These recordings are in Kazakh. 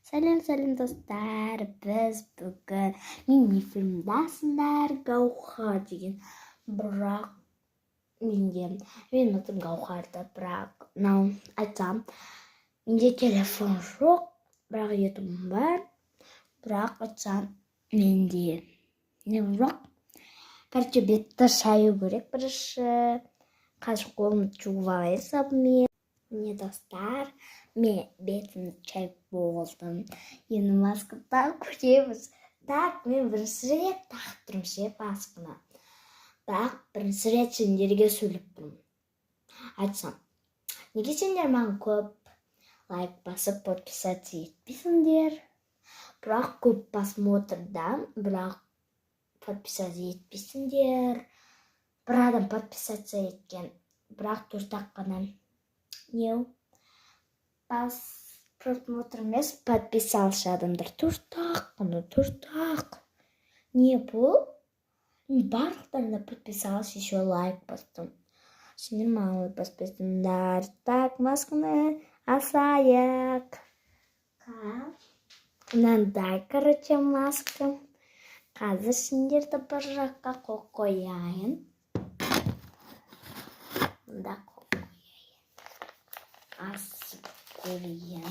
Салем достар, біз бүгін мини фильмдасындар Гаухар деген, бірақ мен ұтым Гаухарды, бірақ айтсам, менде телефон жоқ, бірақ ютубым бар, бірақ айтсам, менде не жоқ. Короче, бетті шаю керек бірінші, қазір қолымды жуып алайын сабынмен. Міне достар, мен бетімді шайып болдым. Енді маска тағып көреміз. Так, мен бірінші рет тағып тұрмын масканы. Бірақ бірінші рет сендерге сөйлеп тұрмын. Айтсам, неге сендер маған көп лайк басып подписаться етпейсіңдер? Бірақ көп просмотрдан, бірақ подписаться етпейсіңдер. Бір адам подписаться еткен, бірақ 4-ақ қана. Не? Просмотр емес, подписался адамдар 4-ақ. Не бұл? Барлықтарына подписался, еще лайк бастым. Сендер маған лайк баспайсыңдар. Так, масканы асайық. Мынандай, короче, маска. Қазір сендерді бір жаққа қойайын. Мында қойайын. Асып көрейін.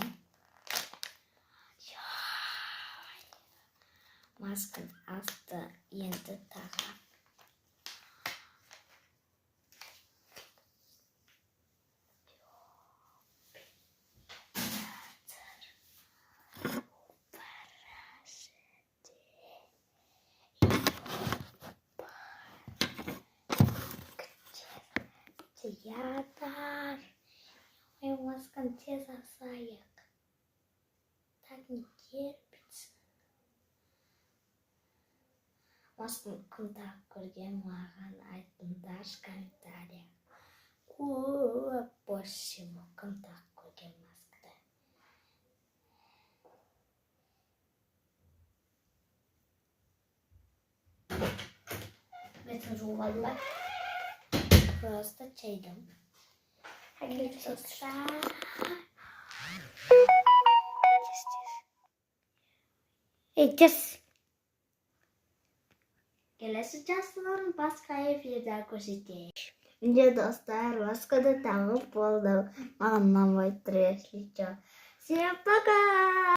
Масканы асты енді тағам. Театр. Ой, масканы тез асайық. Так не терпится. Масканы кімді көрген маған айтыңдар комментария. Көп больше всего кімді көрген масканы. Бетін жуғалым ба? Просто чайдым. Ей, тез! Келесі жасыларын басқа эфирде көрсетейін. Менде достар, масканы тағып болдым. Маған ұнамай тұр, если что. Всем пока!